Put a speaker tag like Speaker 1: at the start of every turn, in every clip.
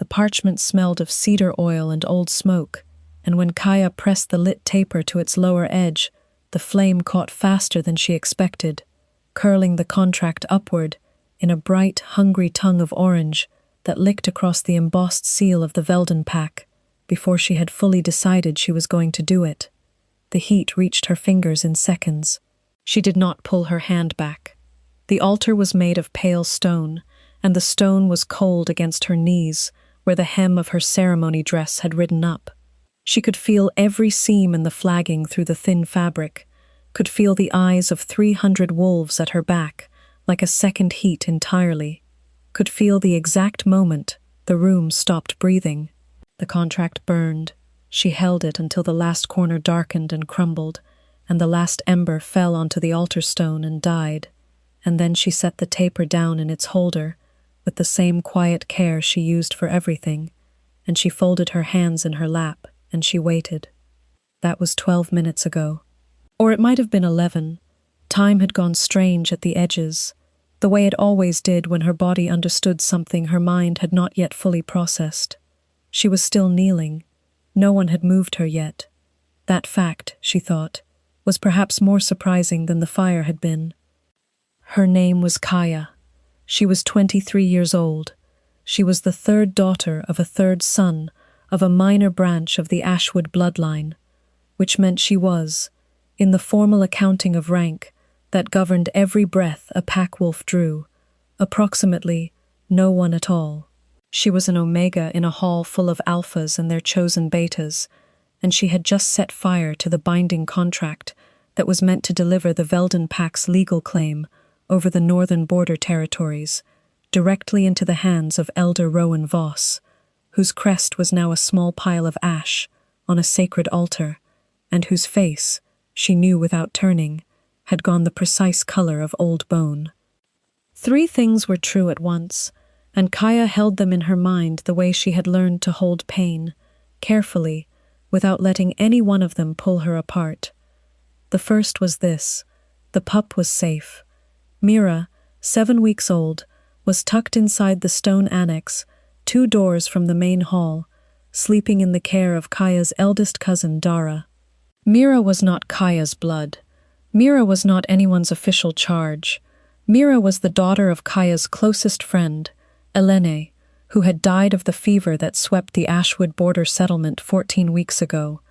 Speaker 1: parchment smelled of cedar oil and old smoke, and when Kaya pressed the lit taper to its lower edge, the flame caught faster than she expected, curling the contract upward in a bright, hungry tongue of orange that licked across the embossed seal of the Velden pack before she had fully decided she was going to do it. The heat reached her fingers in seconds. She did not pull her hand back. The altar was made of pale stone, and the stone was cold against her knees, where the hem of her ceremony dress had ridden up. She could feel every seam in the flagging through the thin fabric, could feel the eyes of 300 wolves at her back, like a second heat entirely, could feel the exact moment the room stopped breathing. The contract burned. She held it until the last corner darkened and crumbled, and the last ember fell onto the altar stone and died, and then she set the taper down in its holder with the same quiet care she used for everything, and she folded her hands in her lap, and she waited. That was 12 minutes ago. Or it might have been 11. Time had gone strange at the edges, the way it always did when her body understood something her mind had not yet fully processed. She was still kneeling. No one had moved her yet. That fact, she thought, was perhaps more surprising than the fire had been. Her name was Kaya. She was 23 years old. She was the third daughter of a third son of a minor branch of the Ashwood bloodline, which meant she was, in the formal accounting of rank that governed every breath a pack-wolf drew, approximately no one at all. She was an omega in a hall full of alphas and their chosen betas, and she had just set fire to the binding contract that was meant to deliver the Velden Pack's legal claim over the northern border territories, directly into the hands of Elder Rowan Voss, whose crest was now a small pile of ash on a sacred altar, and whose face, she knew without turning, had gone the precise color of old bone. 3 things were true at once, and Kaya held them in her mind the way she had learned to hold pain, carefully, without letting any one of them pull her apart. The first was this: the pup was safe. Mira, 7 weeks old, was tucked inside the stone annex, 2 doors from the main hall, sleeping in the care of Kaya's eldest cousin, Dara. Mira was not Kaya's blood. Mira was not anyone's official charge. Mira was the daughter of Kaya's closest friend, Elene, who had died of the fever that swept the Ashwood border settlement 14 weeks ago,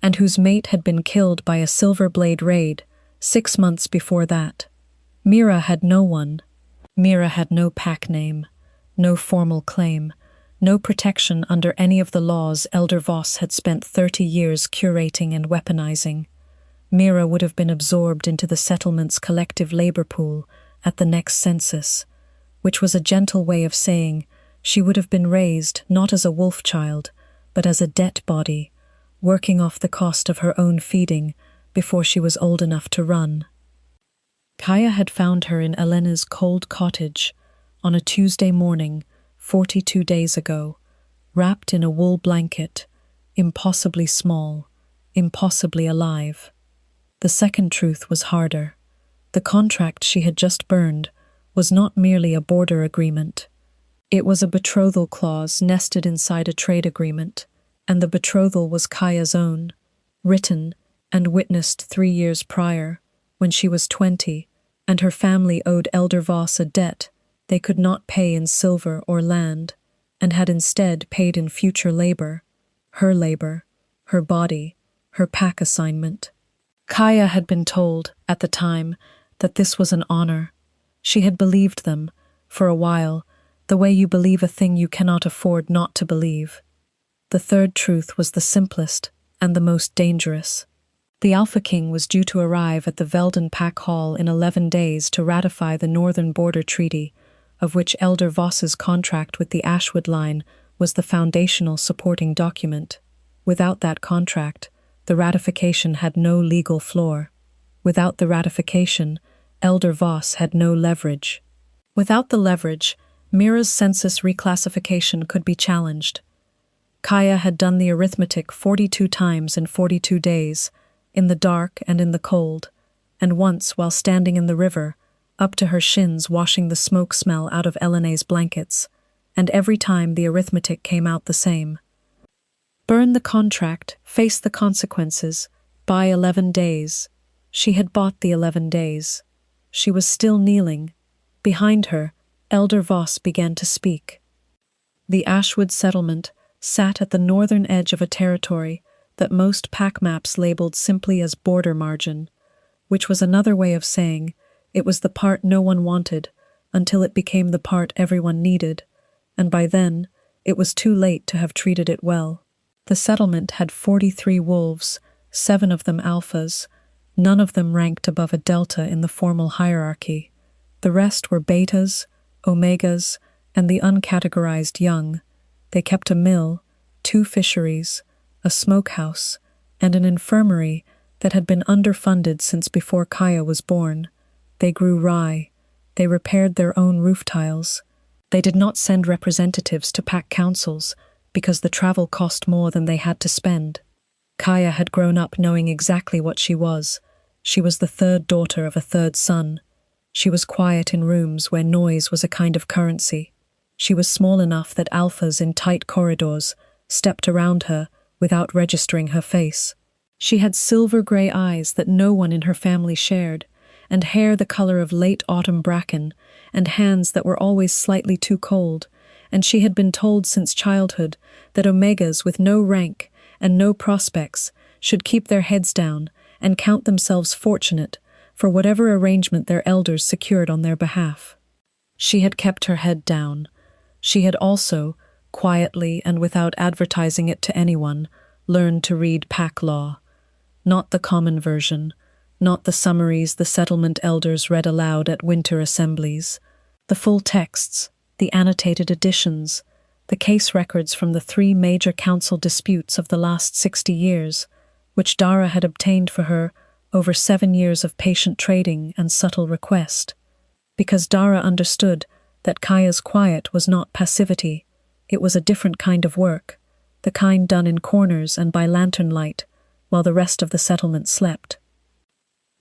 Speaker 1: and whose mate had been killed by a Silver Blade raid 6 months before that. Mira had no one. Mira had no pack name, no formal claim, no protection under any of the laws Elder Voss had spent 30 years curating and weaponizing. Mira would have been absorbed into the settlement's collective labor pool at the next census, which was a gentle way of saying she would have been raised not as a wolf child, but as a debt body, working off the cost of her own feeding before she was old enough to run. Kaya had found her in Elena's cold cottage on a Tuesday morning 42 days ago, wrapped in a wool blanket, impossibly small, impossibly alive. The second truth was harder. The contract she had just burned was not merely a border agreement. It was a betrothal clause nested inside a trade agreement, and the betrothal was Kaya's own, written and witnessed 3 years prior, when she was 20, and her family owed Elder Voss a debt they could not pay in silver or land, and had instead paid in future labor, her body, her pack assignment. Kaya had been told, at the time, that this was an honor. She had believed them, for a while, the way you believe a thing you cannot afford not to believe. The third truth was the simplest and the most dangerous. The Alpha King was due to arrive at the Velden Pack Hall in 11 days to ratify the Northern Border Treaty, of which Elder Voss's contract with the Ashwood Line was the foundational supporting document. Without that contract, the ratification had no legal floor. Without the ratification, Elder Voss had no leverage. Without the leverage, Mira's census reclassification could be challenged. Kaya had done the arithmetic 42 times in 42 days, in the dark and in the cold, and once while standing in the river, up to her shins washing the smoke smell out of Elene's blankets, and every time the arithmetic came out the same. Burn the contract, face the consequences, buy 11 days. She had bought the 11 days. She was still kneeling. Behind her, Elder Voss began to speak. The Ashwood settlement sat at the northern edge of a territory that most pack maps labeled simply as border margin, which was another way of saying it was the part no one wanted until it became the part everyone needed, and by then it was too late to have treated it well. The settlement had 43 wolves, 7 of them alphas. None of them ranked above a delta in the formal hierarchy. The rest were betas, omegas, and the uncategorized young. They kept a mill, 2 fisheries, a smokehouse, and an infirmary that had been underfunded since before Kaya was born. They grew rye. They repaired their own roof tiles. They did not send representatives to pack councils because the travel cost more than they had to spend. Kaya had grown up knowing exactly what she was. She was the third daughter of a third son. She was quiet in rooms where noise was a kind of currency. She was small enough that alphas in tight corridors stepped around her without registering her face. She had silver-gray eyes that no one in her family shared, and hair the color of late autumn bracken, and hands that were always slightly too cold, and she had been told since childhood that omegas with no rank and no prospects should keep their heads down and count themselves fortunate for whatever arrangement their elders secured on their behalf. She had kept her head down. She had also, quietly and without advertising it to anyone, learned to read pack law. Not the common version, not the summaries the settlement elders read aloud at winter assemblies. The full texts, the annotated editions, the case records from the 3 major council disputes of the last 60 years, which Dara had obtained for her over 7 years of patient trading and subtle request. Because Dara understood that Kaya's quiet was not passivity, it was a different kind of work, the kind done in corners and by lantern light, while the rest of the settlement slept.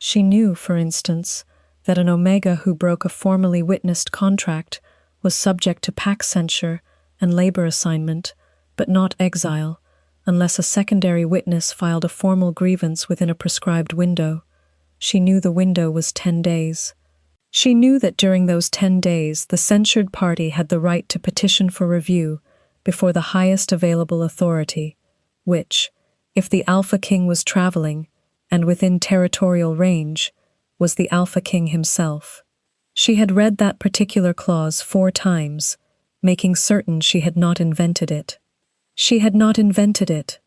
Speaker 1: She knew, for instance, that an omega who broke a formally witnessed contract was subject to pack censure and labor assignment, but not exile, unless a secondary witness filed a formal grievance within a prescribed window. She knew the window was 10 days. She knew that during those 10 days the censured party had the right to petition for review before the highest available authority, which, if the Alpha King was traveling and within territorial range, was the Alpha King himself. She had read that particular clause 4 times, making certain she had not invented it. She had not invented it.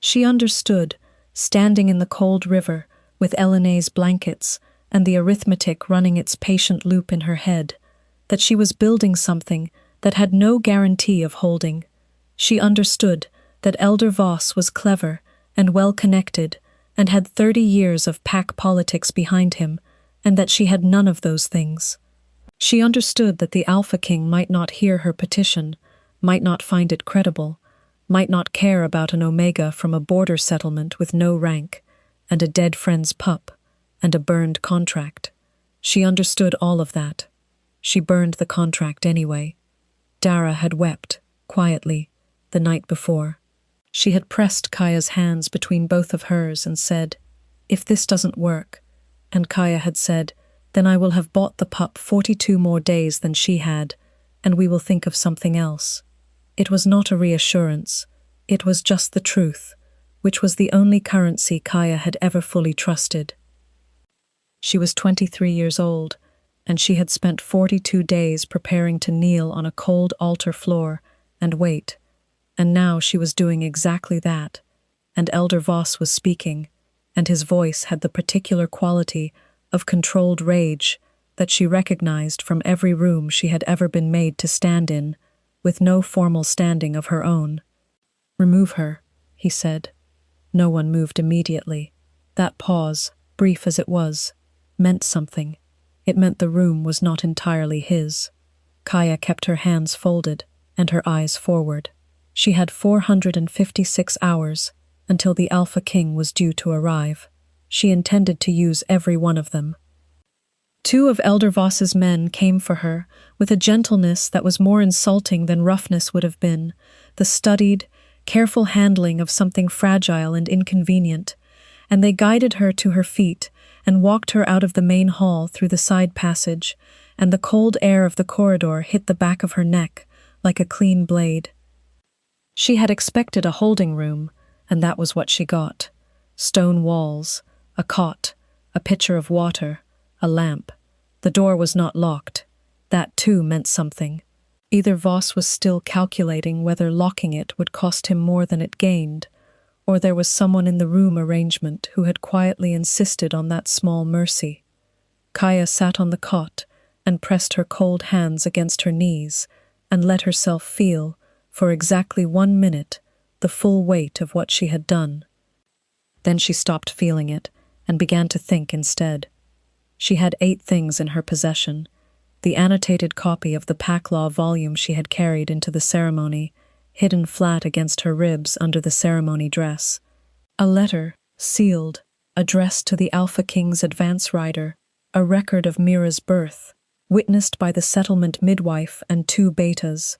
Speaker 1: She understood, standing in the cold river with Elena's blankets and the arithmetic running its patient loop in her head, that she was building something that had no guarantee of holding. She understood that Elder Voss was clever and well-connected and had 30 years of pack politics behind him, and that she had none of those things. She understood that the Alpha King might not hear her petition, might not find it credible, might not care about an omega from a border settlement with no rank, and a dead friend's pup, and a burned contract. She understood all of that. She burned the contract anyway. Dara had wept, quietly, the night before. She had pressed Kaya's hands between both of hers and said, "If this doesn't work," and Kaya had said, "Then I will have bought the pup 42 more days than she had, and we will think of something else." It was not a reassurance. It was just the truth, which was the only currency Kaya had ever fully trusted. She was 23 years old, and she had spent 42 days preparing to kneel on a cold altar floor and wait, and now she was doing exactly that, and Elder Voss was speaking, and his voice had the particular quality of controlled rage that she recognized from every room she had ever been made to stand in, with no formal standing of her own. "Remove her," he said. No one moved immediately. That pause, brief as it was, meant something. It meant the room was not entirely his. Kaya kept her hands folded and her eyes forward. She had 456 hours until the Alpha King was due to arrive. She intended to use every one of them. Two of Elder Voss's men came for her, with a gentleness that was more insulting than roughness would have been, the studied, careful handling of something fragile and inconvenient, and they guided her to her feet and walked her out of the main hall through the side passage, and the cold air of the corridor hit the back of her neck like a clean blade. She had expected a holding room, and that was what she got. Stone walls, a cot, a pitcher of water, a lamp. The door was not locked. That, too, meant something. Either Voss was still calculating whether locking it would cost him more than it gained, or there was someone in the room arrangement who had quietly insisted on that small mercy. Kaya sat on the cot and pressed her cold hands against her knees and let herself feel, for exactly 1 minute, the full weight of what she had done. Then she stopped feeling it and began to think instead. She had 8 things in her possession: the annotated copy of the Pack Law volume she had carried into the ceremony, hidden flat against her ribs under the ceremony dress; a letter, sealed, addressed to the Alpha King's advance rider, a record of Mira's birth, witnessed by the settlement midwife and 2 betas;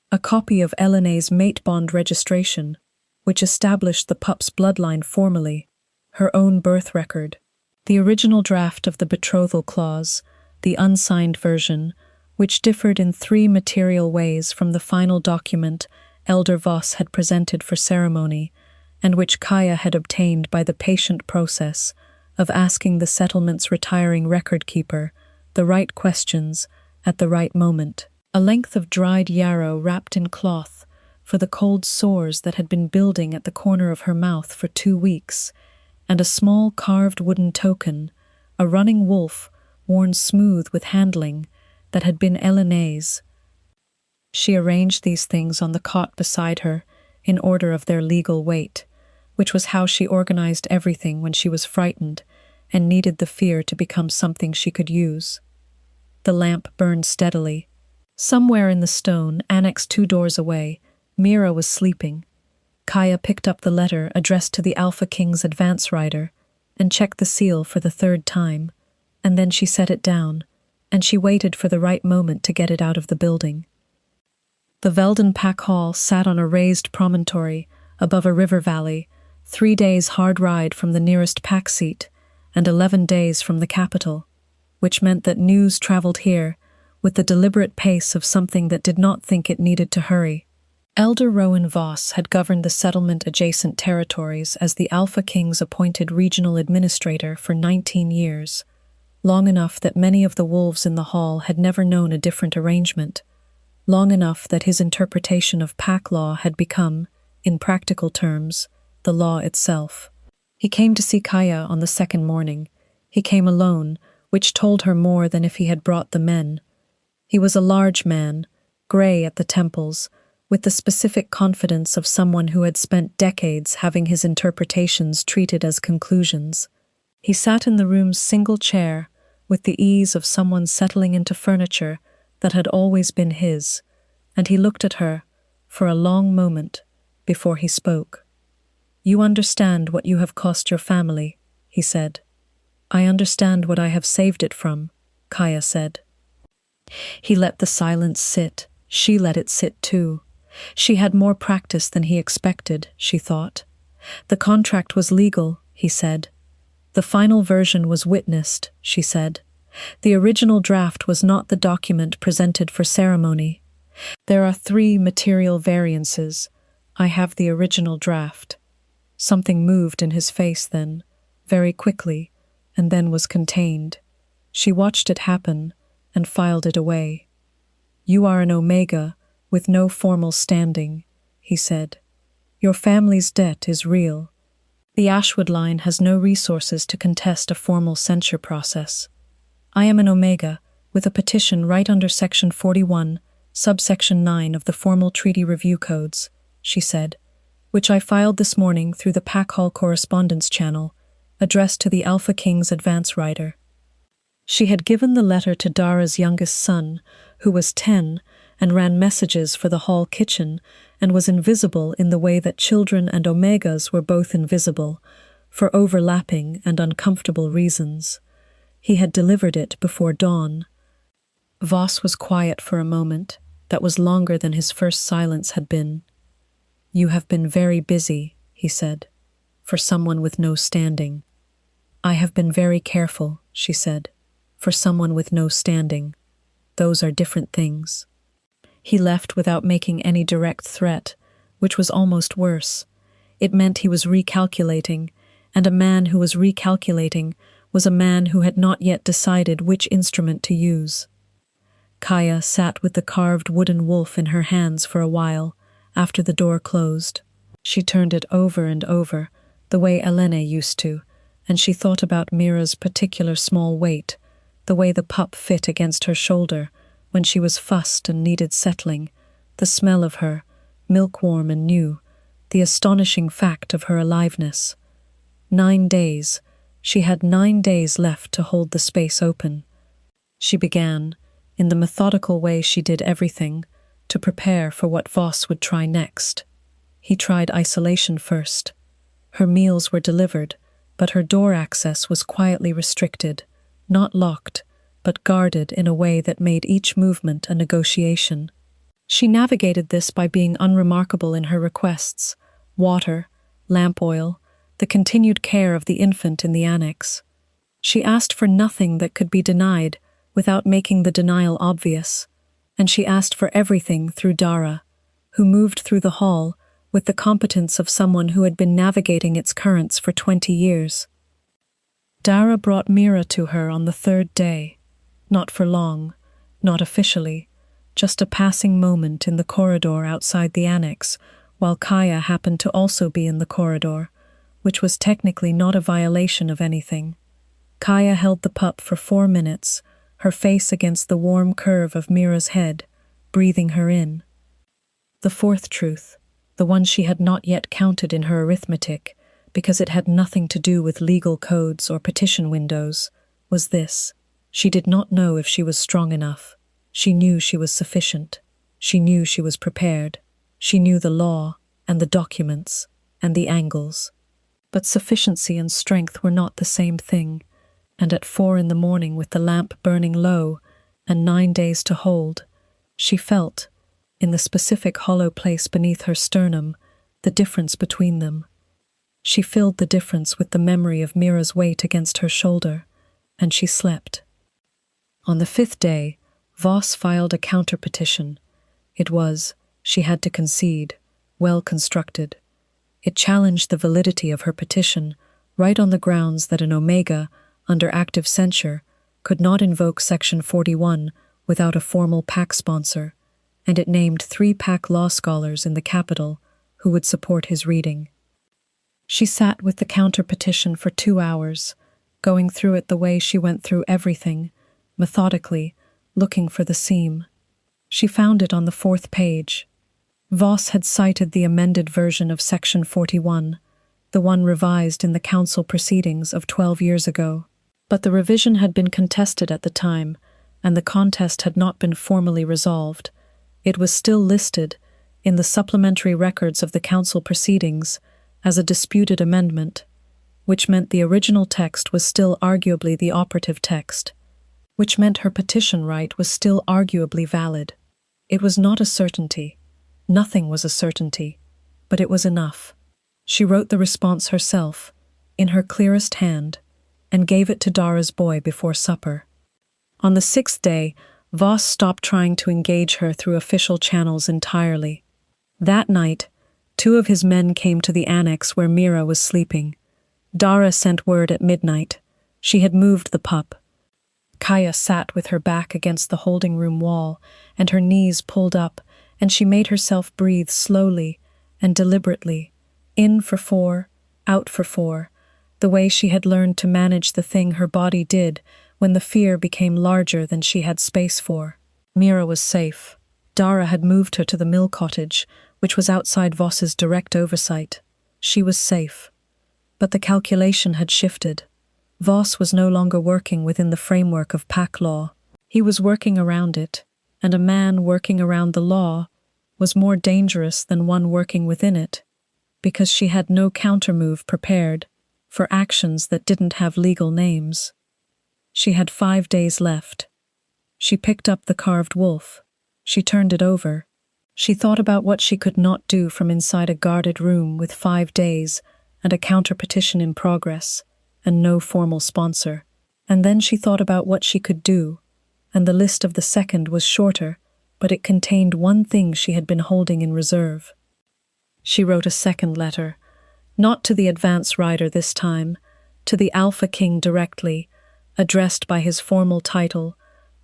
Speaker 1: a copy of Elene's mate bond registration, which established the pup's bloodline formally, her own birth record; the original draft of the betrothal clause, the unsigned version, which differed in 3 material ways from the final document Elder Voss had presented for ceremony, and which Kaya had obtained by the patient process of asking the settlement's retiring record-keeper the right questions at the right moment; a length of dried yarrow wrapped in cloth for the cold sores that had been building at the corner of her mouth for 2 weeks, and a small carved wooden token, a running wolf worn smooth with handling, that had been Elene's. She arranged these things on the cot beside her in order of their legal weight, which was how she organized everything when she was frightened and needed the fear to become something she could use. The lamp burned steadily. Somewhere in the stone, annexed 2 doors away, Mira was sleeping. Kaya picked up the letter addressed to the Alpha King's advance rider and checked the seal for the 3rd time, and then she set it down, and she waited for the right moment to get it out of the building. The Velden Pack Hall sat on a raised promontory above a river valley, 3 days' hard ride from the nearest pack seat, and 11 days from the capital, which meant that news traveled here with the deliberate pace of something that did not think it needed to hurry. Elder Rowan Voss had governed the settlement-adjacent territories as the Alpha King's appointed regional administrator for 19 years, long enough that many of the wolves in the hall had never known a different arrangement, long enough that his interpretation of pack law had become, in practical terms, the law itself. He came to see Kaya on the 2nd morning. He came alone, which told her more than if he had brought the men. He was a large man, gray at the temples, with the specific confidence of someone who had spent decades having his interpretations treated as conclusions. He sat in the room's single chair, with the ease of someone settling into furniture that had always been his, and he looked at her for a long moment before he spoke. "You understand what you have cost your family," he said. "I understand what I have saved it from," Kaya said. He let the silence sit. She let it sit too. She had more practice than he expected, she thought. The contract was legal, he said. The final version was witnessed, she said. The original draft was not the document presented for ceremony. There are 3 material variances. I have the original draft. Something moved in his face then, very quickly, and then was contained. She watched it happen and filed it away. "You are an Omega with no formal standing," he said. "Your family's debt is real. The Ashwood line has no resources to contest a formal censure process. I am an Omega with a petition right under Section 41, subsection 9 of the formal treaty review codes," she said, "which I filed this morning through the Pack Hall correspondence channel, addressed to the Alpha King's advance rider." She had given the letter to Dara's youngest son, who was 10, and ran messages for the hall kitchen, and was invisible in the way that children and Omegas were both invisible, for overlapping and uncomfortable reasons. He had delivered it before dawn. Voss was quiet for a moment, that was longer than his first silence had been. "You have been very busy," he said, "for someone with no standing." "I have been very careful," she said, "for someone with no standing. Those are different things." He left without making any direct threat, which was almost worse. It meant he was recalculating, and a man who was recalculating was a man who had not yet decided which instrument to use. Kaya sat with the carved wooden wolf in her hands for a while, after the door closed. She turned it over and over, the way Elena used to, and she thought about Mira's particular small weight, the way the pup fit against her shoulder when she was fussed and needed settling, the smell of her, milk-warm and new, the astonishing fact of her aliveness. 9 days. She had 9 days left to hold the space open. She began, in the methodical way she did everything, to prepare for what Voss would try next. He tried isolation first. Her meals were delivered, but her door access was quietly restricted, not locked, but guarded in a way that made each movement a negotiation. She navigated this by being unremarkable in her requests: water, lamp oil, the continued care of the infant in the annex. She asked for nothing that could be denied without making the denial obvious, and she asked for everything through Dara, who moved through the hall with the competence of someone who had been navigating its currents for 20 years. Dara brought Mira to her on the 3rd day, not for long, not officially, just a passing moment in the corridor outside the annex, while Kaya happened to also be in the corridor, which was technically not a violation of anything. Kaya held the pup for 4 minutes, her face against the warm curve of Mira's head, breathing her in. The 4th truth, the one she had not yet counted in her arithmetic, because it had nothing to do with legal codes or petition windows, was this: she did not know if she was strong enough. She knew she was sufficient. She knew she was prepared. She knew the law, and the documents, and the angles. But sufficiency and strength were not the same thing, and at 4 in the morning with the lamp burning low, and 9 days to hold, she felt, in the specific hollow place beneath her sternum, the difference between them. She filled the difference with the memory of Mira's weight against her shoulder, and she slept. On the 5th day, Voss filed a counter-petition. It was, she had to concede, well constructed. It challenged the validity of her petition, right on the grounds that an Omega, under active censure, could not invoke Section 41 without a formal PAC sponsor, and it named 3 PAC law scholars in the capital who would support his reading. She sat with the counter-petition for 2 hours, going through it the way she went through everything, methodically, looking for the seam. She found it on the 4th page. Voss had cited the amended version of Section 41, the one revised in the council proceedings of 12 years ago. But the revision had been contested at the time, and the contest had not been formally resolved. It was still listed, in the supplementary records of the council proceedings, as a disputed amendment, which meant the original text was still arguably the operative text, which meant her petition right was still arguably valid. It was not a certainty. Nothing was a certainty, but it was enough. She wrote the response herself, in her clearest hand, and gave it to Dara's boy before supper. On the 6th day, Voss stopped trying to engage her through official channels entirely. That night, 2 of his men came to the annex where Mira was sleeping. Dara sent word at midnight. She had moved the pup. Kaya sat with her back against the holding room wall, and her knees pulled up, and she made herself breathe slowly and deliberately, in for 4, out for 4, the way she had learned to manage the thing her body did when the fear became larger than she had space for. Mira was safe. Dara had moved her to the mill cottage, which was outside Voss's direct oversight. She was safe. But the calculation had shifted. Voss was no longer working within the framework of PAC law. He was working around it, and a man working around the law was more dangerous than one working within it, because she had no countermove prepared for actions that didn't have legal names. She had 5 days left. She picked up the carved wolf. She turned it over. She thought about what she could not do from inside a guarded room with 5 days and a counter-petition in progress and no formal sponsor. And then she thought about what she could do, and the list of the second was shorter, but it contained one thing she had been holding in reserve. She wrote a second letter, not to the advance rider this time, to the Alpha King directly, addressed by his formal title,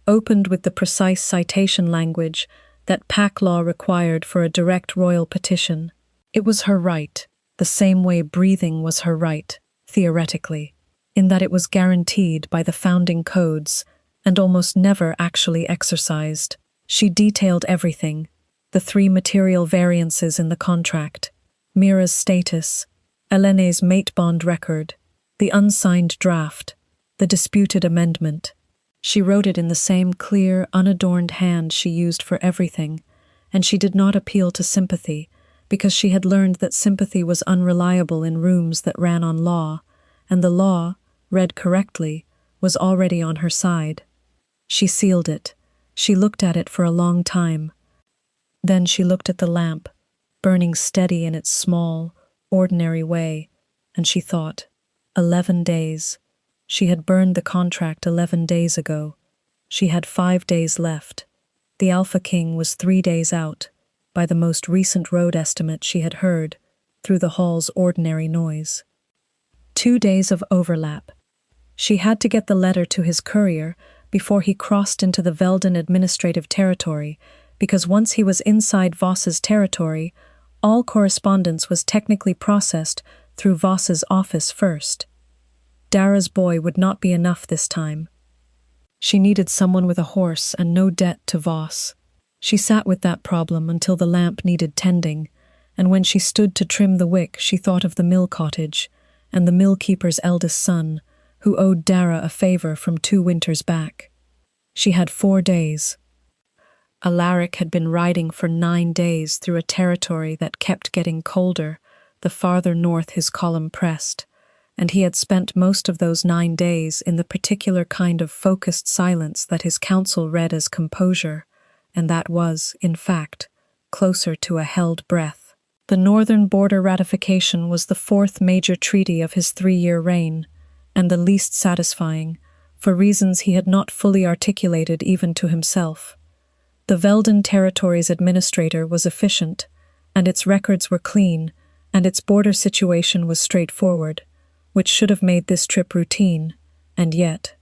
Speaker 1: opened with the precise citation language that pack law required for a direct royal petition. It was her right, the same way breathing was her right, theoretically, in that it was guaranteed by the founding codes and almost never actually exercised. She detailed everything, the 3 material variances in the contract, Mira's status, Elene's mate bond record, the unsigned draft, the disputed amendment. She wrote it in the same clear, unadorned hand she used for everything, and she did not appeal to sympathy, because she had learned that sympathy was unreliable in rooms that ran on law, and the law, read correctly, was already on her side. She sealed it. She looked at it for a long time. Then she looked at the lamp, burning steady in its small, ordinary way, and she thought, 11 days. She had burned the contract 11 days ago. She had 5 days left. The Alpha King was 3 days out, by the most recent road estimate she had heard, through the hall's ordinary noise. 2 days of overlap. She had to get the letter to his courier before he crossed into the Velden administrative territory, because once he was inside Voss's territory, all correspondence was technically processed through Voss's office first. Dara's boy would not be enough this time. She needed someone with a horse and no debt to Voss. She sat with that problem until the lamp needed tending, and when she stood to trim the wick, she thought of the mill cottage and the mill keeper's eldest son, who owed Dara a favor from 2 winters back. She had 4 days. Alaric had been riding for 9 days through a territory that kept getting colder the farther north his column pressed, and he had spent most of those 9 days in the particular kind of focused silence that his counsel read as composure, and that was, in fact, closer to a held breath. The northern border ratification was the 4th major treaty of his 3-year reign, and the least satisfying, for reasons he had not fully articulated even to himself. The Velden territory's administrator was efficient, and its records were clean, and its border situation was straightforward, which should have made this trip routine, and yet.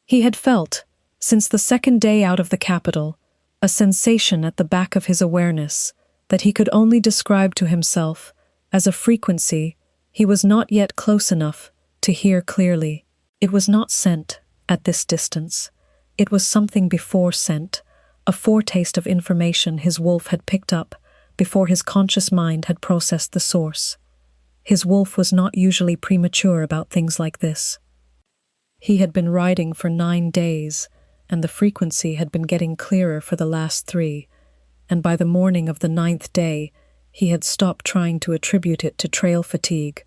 Speaker 1: He had felt, since the 2nd day out of the capital, a sensation at the back of his awareness that he could only describe to himself as a frequency he was not yet close enough to hear clearly. It was not scent at this distance. It was something before scent, a foretaste of information his wolf had picked up before his conscious mind had processed the source. His wolf was not usually premature about things like this. He had been riding for 9 days, and the frequency had been getting clearer for the last 3, and by the morning of the 9th day, he had stopped trying to attribute it to trail fatigue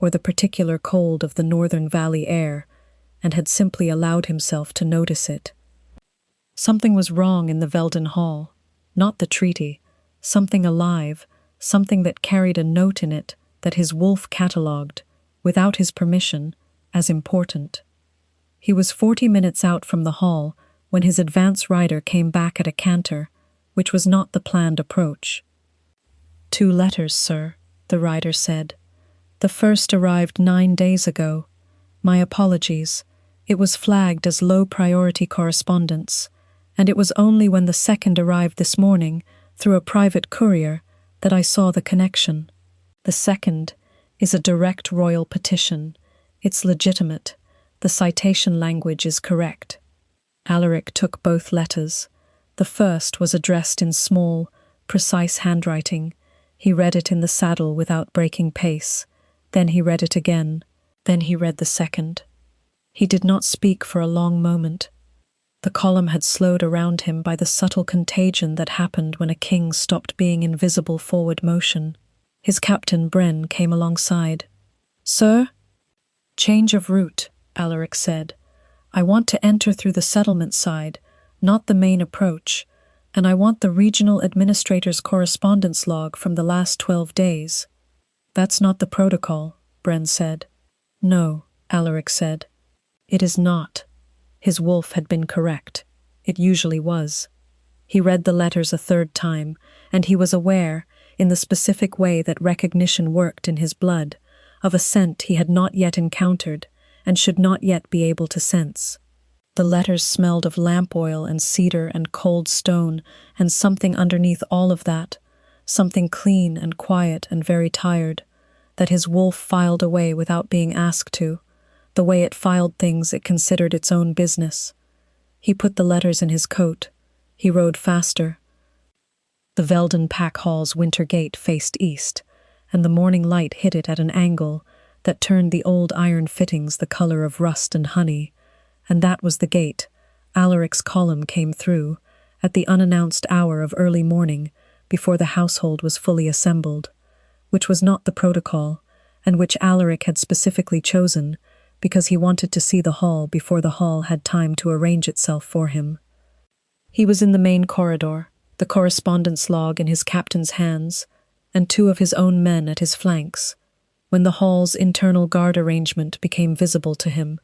Speaker 1: or the particular cold of the northern valley air, and had simply allowed himself to notice it. Something was wrong in the Velden Hall, not the treaty, something alive, something that carried a note in it that his wolf catalogued, without his permission, as important. He was 40 minutes out from the hall when his advance rider came back at a canter, which was not the planned approach. 2 letters, sir, the rider said. The first arrived 9 days ago. My apologies. It was flagged as low-priority correspondence, and it was only when the second arrived this morning, through a private courier, that I saw the connection. The second is a direct royal petition. It's legitimate. The citation language is correct. Alaric took both letters. The first was addressed in small, precise handwriting. He read it in the saddle without breaking pace. Then he read it again. Then he read the second. He did not speak for a long moment. The column had slowed around him by the subtle contagion that happened when a king stopped being in visible forward motion. His captain, Bren, came alongside. Sir? Change of route, Alaric said. I want to enter through the settlement side, not the main approach, and I want the regional administrator's correspondence log from the last 12 days. That's not the protocol, Bren said. No, Alaric said. It is not. His wolf had been correct. It usually was. He read the letters a third time, and he was aware, in the specific way that recognition worked in his blood, of a scent he had not yet encountered and should not yet be able to sense. The letters smelled of lamp oil and cedar and cold stone, and something underneath all of that, something clean and quiet and very tired, that his wolf filed away without being asked to, the way it filed things it considered its own business. He put the letters in his coat. He rode faster. The Veldon Pack Hall's winter gate faced east, and the morning light hit it at an angle that turned the old iron fittings the color of rust and honey, and that was the gate. Alaric's column came through, at the unannounced hour of early morning, before the household was fully assembled, which was not the protocol, and which Alaric had specifically chosen, because he wanted to see the hall before the hall had time to arrange itself for him. He was in the main corridor, the correspondence log in his captain's hands, and 2 of his own men at his flanks, when the hall's internal guard arrangement became visible to him.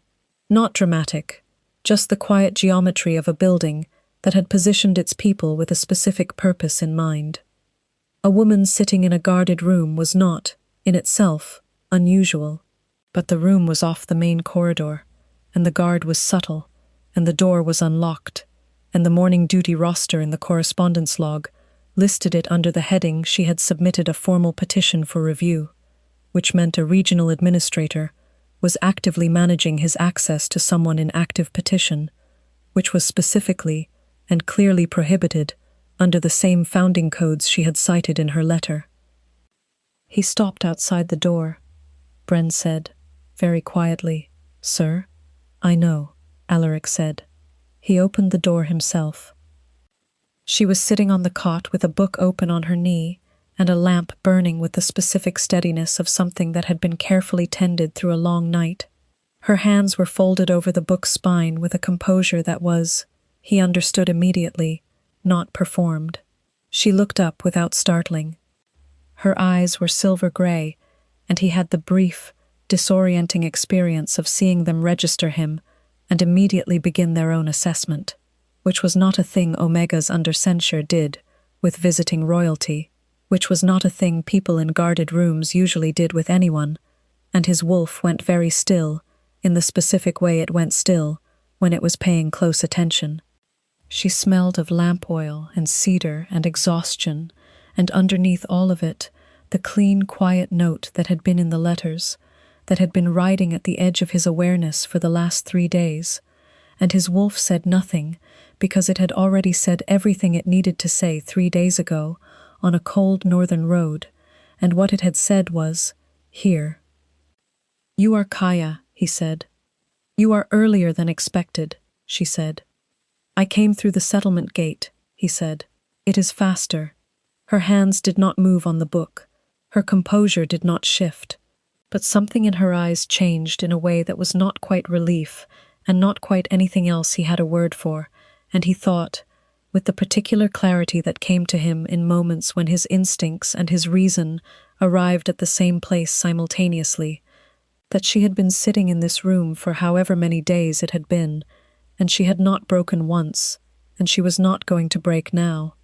Speaker 1: Not dramatic, just the quiet geometry of a building that had positioned its people with a specific purpose in mind. A woman sitting in a guarded room was not, in itself, unusual, but the room was off the main corridor, and the guard was subtle, and the door was unlocked, and the morning duty roster in the correspondence log listed it under the heading she had submitted a formal petition for review, which meant a regional administrator was actively managing his access to someone in active petition, which was specifically and clearly prohibited under the same founding codes she had cited in her letter. He stopped outside the door. Bren said, very quietly, "Sir?" "I know," Alaric said. He opened the door himself. She was sitting on the cot with a book open on her knee and a lamp burning with the specific steadiness of something that had been carefully tended through a long night. Her hands were folded over the book's spine with a composure that was, he understood immediately, not performed. She looked up without startling. Her eyes were silver gray, and he had the brief, disorienting experience of seeing them register him and immediately begin their own assessment, which was not a thing Omegas under censure did with visiting royalty, which was not a thing people in guarded rooms usually did with anyone, and his wolf went very still, in the specific way it went still, when it was paying close attention. She smelled of lamp oil and cedar and exhaustion, and underneath all of it, the clean, quiet note that had been in the letters, that had been riding at the edge of his awareness for the last 3 days, and his wolf said nothing, because it had already said everything it needed to say 3 days ago, on a cold northern road, and what it had said was, "Here." "You are Kaya," he said. "You are earlier than expected," she said. "I came through the settlement gate," he said. "It is faster." Her hands did not move on the book. Her composure did not shift. But something in her eyes changed in a way that was not quite relief, and not quite anything else he had a word for, and he thought, with the particular clarity that came to him in moments when his instincts and his reason arrived at the same place simultaneously, that she had been sitting in this room for however many days it had been, and she had not broken once, and she was not going to break now.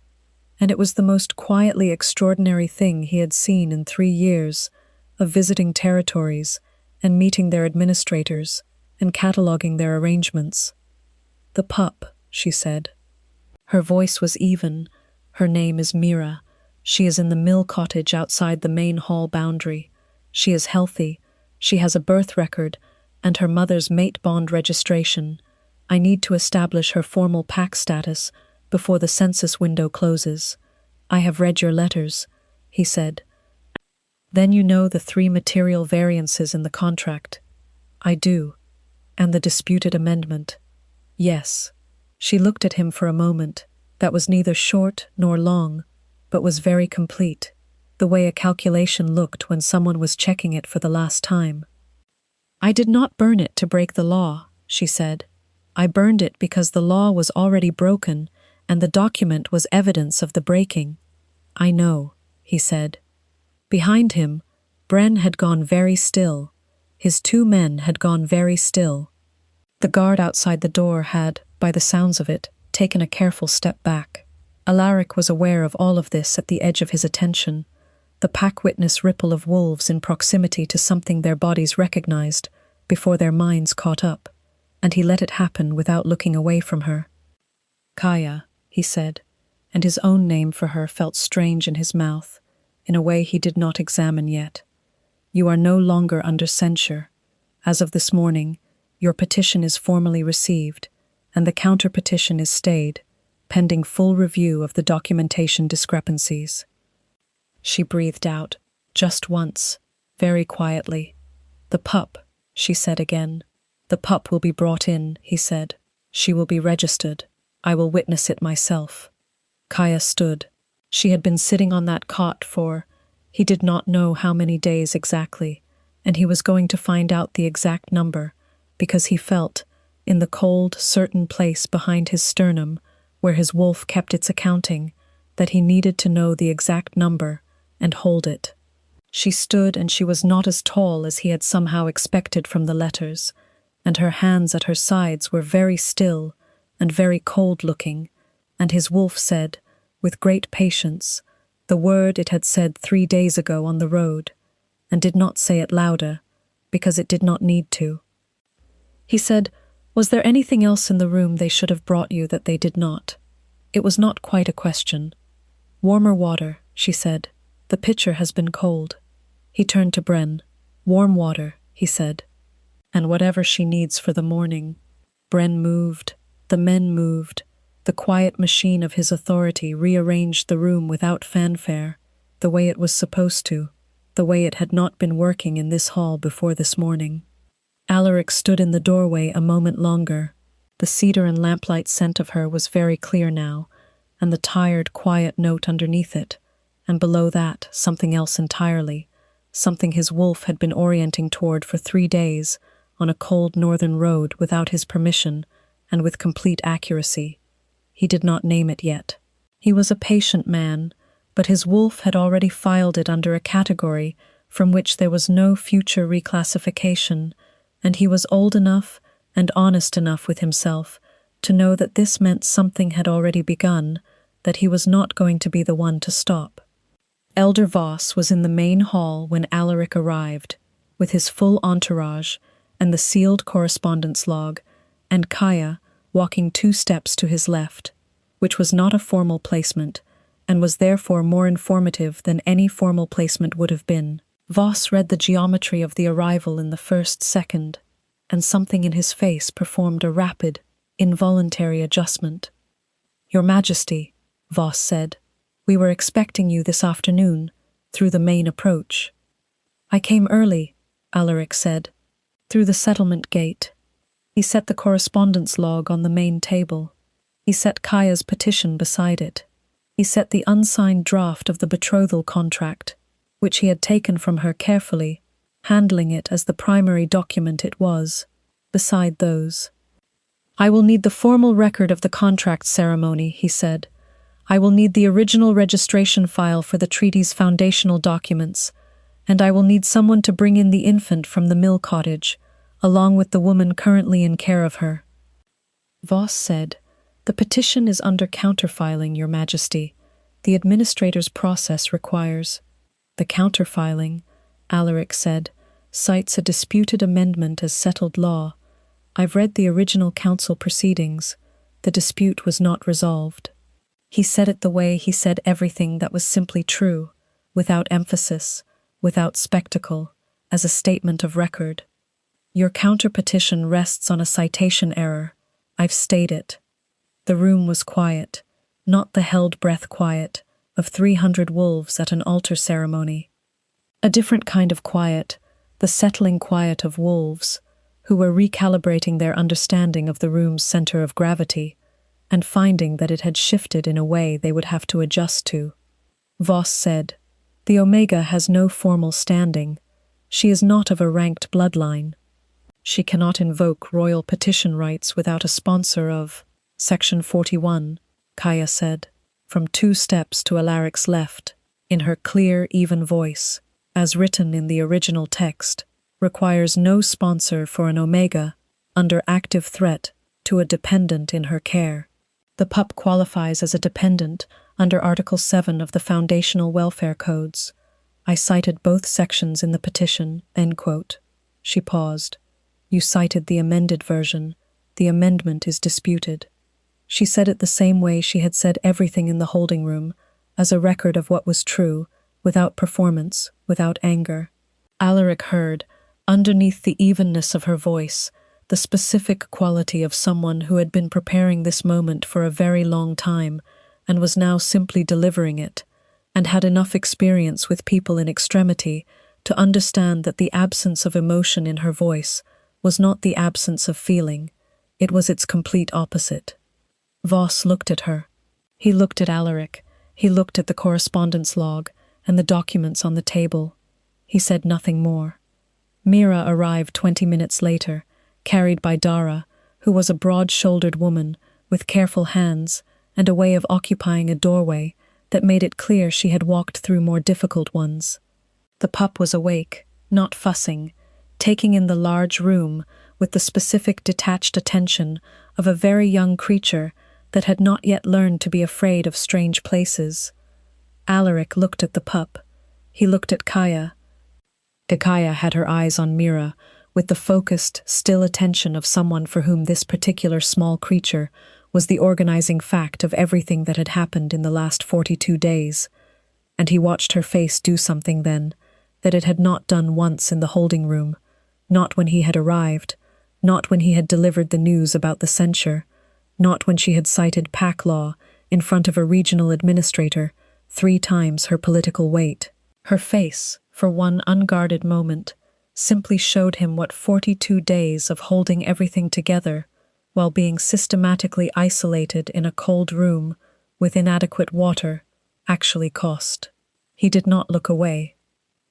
Speaker 1: And it was the most quietly extraordinary thing he had seen in 3 years, of visiting territories and meeting their administrators and cataloging their arrangements. "The pup," she said. Her voice was even. "Her name is Mira. She is in the mill cottage outside the main hall boundary. She is healthy. She has a birth record and her mother's mate bond registration. I need to establish her formal pack status before the census window closes. I have read your letters," he said. "Then you know the 3 material variances in the contract." "I do." "And the disputed amendment." "Yes." She looked at him for a moment that was neither short nor long, but was very complete, the way a calculation looked when someone was checking it for the last time. "I did not burn it to break the law," she said. I burned it because the law was already broken, and the document was evidence of the breaking. I know, he said. Behind him, Bren had gone very still. His 2 men had gone very still. The guard outside the door had, by the sounds of it, taken a careful step back. Alaric was aware of all of this at the edge of his attention, the pack-witness ripple of wolves in proximity to something their bodies recognized before their minds caught up, and he let it happen without looking away from her. Kaya, he said, and his own name for her felt strange in his mouth, in a way he did not examine yet. You are no longer under censure. As of this morning, your petition is formally received, and the counter-petition is stayed, pending full review of the documentation discrepancies. She breathed out, just once, very quietly. The pup, she said again. The pup will be brought in, he said. She will be registered. I will witness it myself. Kaya stood. She had been sitting on that cot for, he did not know how many days exactly, and he was going to find out the exact number, because he felt, in the cold, certain place behind his sternum, where his wolf kept its accounting, that he needed to know the exact number and hold it. She stood, and she was not as tall as he had somehow expected from the letters, and her hands at her sides were very still and very cold-looking, and his wolf said, with great patience, the word it had said 3 days ago on the road, and did not say it louder, because it did not need to. He said, was there anything else in the room they should have brought you that they did not? It was not quite a question. Warmer water, she said. The pitcher has been cold. He turned to Bren. Warm water, he said. And whatever she needs for the morning. Bren moved. The men moved. The quiet machine of his authority rearranged the room without fanfare, the way it was supposed to, the way it had not been working in this hall before this morning. Alaric stood in the doorway a moment longer. The cedar and lamplight scent of her was very clear now, and the tired, quiet note underneath it, and below that something else entirely, something his wolf had been orienting toward for 3 days, on a cold northern road without his permission, and with complete accuracy. He did not name it yet. He was a patient man, but his wolf had already filed it under a category from which there was no future reclassification, and he was old enough and honest enough with himself to know that this meant something had already begun, that he was not going to be the one to stop. Elder Voss was in the main hall when Alaric arrived, with his full entourage and the sealed correspondence log, and Kaya walking 2 steps to his left, which was not a formal placement, and was therefore more informative than any formal placement would have been. Voss read the geometry of the arrival in the first second, and something in his face performed a rapid, involuntary adjustment. Your Majesty, Voss said, we were expecting you this afternoon, through the main approach. I came early, Alaric said, through the settlement gate. He set the correspondence log on the main table. He set Kaya's petition beside it. He set the unsigned draft of the betrothal contract, which he had taken from her carefully, handling it as the primary document it was, beside those. I will need the formal record of the contract ceremony, he said. I will need the original registration file for the treaty's foundational documents, and I will need someone to bring in the infant from the mill cottage, along with the woman currently in care of her. Voss said, the petition is under counterfiling, Your Majesty. The administrator's process requires. The counterfiling, Alaric said, cites a disputed amendment as settled law. I've read the original council proceedings. The dispute was not resolved. He said it the way he said everything that was simply true, without emphasis, without spectacle, as a statement of record. Your counter-petition rests on a citation error. I've stayed it. The room was quiet, not the held-breath quiet of 300 wolves at an altar ceremony. A different kind of quiet, the settling quiet of wolves, who were recalibrating their understanding of the room's center of gravity, and finding that it had shifted in a way they would have to adjust to. Voss said, the Omega has no formal standing. She is not of a ranked bloodline. She cannot invoke royal petition rights without a sponsor of Section 41, Kaya said, from 2 steps to Alaric's left, in her clear, even voice, as written in the original text, requires no sponsor for an Omega under active threat to a dependent in her care. The pup qualifies as a dependent under Article 7 of the Foundational Welfare Codes. I cited both sections in the petition, end quote. She paused. You cited the amended version. The amendment is disputed. She said it the same way she had said everything in the holding room, as a record of what was true, without performance, without anger. Alaric heard, underneath the evenness of her voice, the specific quality of someone who had been preparing this moment for a very long time and was now simply delivering it, and had enough experience with people in extremity to understand that the absence of emotion in her voice was not the absence of feeling, it was its complete opposite. Voss looked at her. He looked at Alaric. He looked at the correspondence log and the documents on the table. He said nothing more. Mira arrived 20 minutes later, carried by Dara, who was a broad-shouldered woman with careful hands and a way of occupying a doorway that made it clear she had walked through more difficult ones. The pup was awake, not fussing, taking in the large room with the specific detached attention of a very young creature that had not yet learned to be afraid of strange places. Alaric looked at the pup. He looked at Kaya. Kaya had her eyes on Mira, with the focused, still attention of someone for whom this particular small creature was the organizing fact of everything that had happened in the last 42 days. And he watched her face do something then, that it had not done once in the holding room, not when he had arrived, not when he had delivered the news about the censure, not when she had cited pack law in front of a regional administrator 3 times her political weight. Her face, for one unguarded moment, simply showed him what 42 days of holding everything together while being systematically isolated in a cold room with inadequate water actually cost. He did not look away.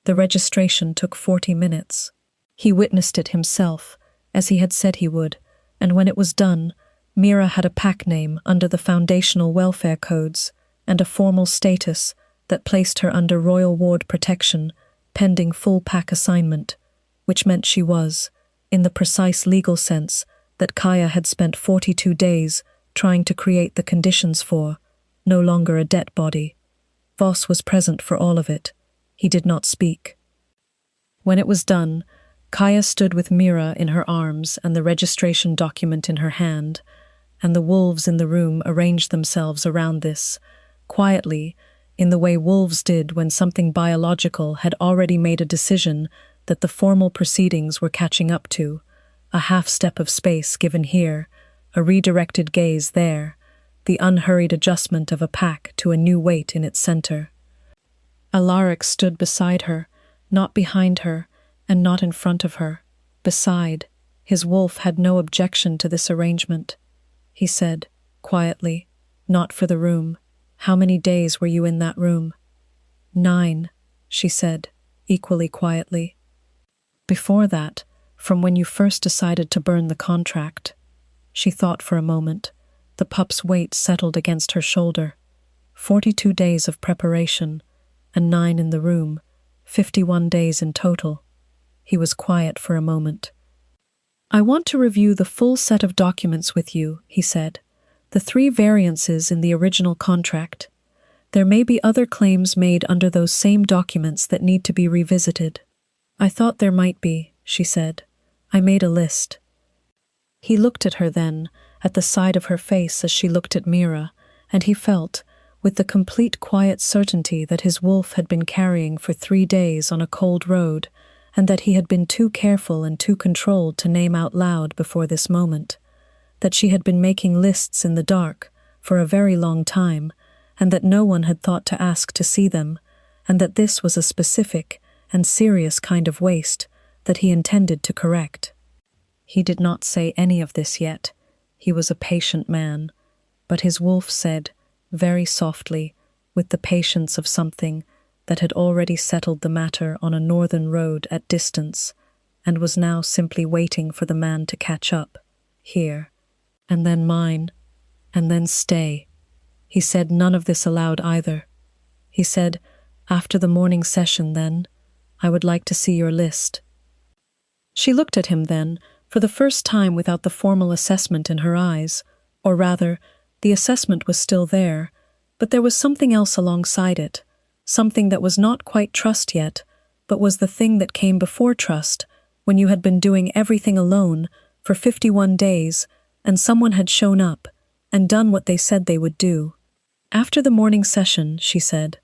Speaker 1: The registration took 40 minutes. He witnessed it himself, as he had said he would, and when it was done, Mira had a pack name under the Foundational Welfare Codes and a formal status that placed her under Royal Ward protection pending full pack assignment, which meant she was, in the precise legal sense that Kaya had spent 42 days trying to create the conditions for, no longer a debt body. Voss was present for all of it. He did not speak. When it was done, Kaya stood with Mira in her arms and the registration document in her hand, and the wolves in the room arranged themselves around this, quietly, in the way wolves did when something biological had already made a decision that the formal proceedings were catching up to, a half-step of space given here, a redirected gaze there, the unhurried adjustment of a pack to a new weight in its center. Alaric stood beside her, not behind her, and not in front of her. Beside, his wolf had no objection to this arrangement. He said, quietly, not for the room. How many days were you in that room? 9, she said, equally quietly. Before that, from when you first decided to burn the contract. She thought for a moment. The pup's weight settled against her shoulder. 42 days of preparation, and 9 in the room, 51 days in total. He was quiet for a moment. I want to review the full set of documents with you, he said. The 3 variances in the original contract. There may be other claims made under those same documents that need to be revisited. I thought there might be, she said. I made a list. He looked at her then, at the side of her face as she looked at Mira, and he felt, with the complete quiet certainty that his wolf had been carrying for 3 days on a cold road, and that he had been too careful and too controlled to name out loud before this moment, that she had been making lists in the dark for a very long time, and that no one had thought to ask to see them, and that this was a specific and serious kind of waste that he intended to correct. He did not say any of this yet. He was a patient man, but his wolf said, very softly, with the patience of something that had already settled the matter on a northern road at distance, and was now simply waiting for the man to catch up. Here, and then mine, and then stay. He said none of this aloud either. He said, after the morning session then, I would like to see your list. She looked at him then, for the first time without the formal assessment in her eyes, or rather, the assessment was still there, but there was something else alongside it, something that was not quite trust yet, but was the thing that came before trust, when you had been doing everything alone for 51 days, and someone had shown up and done what they said they would do. After the morning session, she said.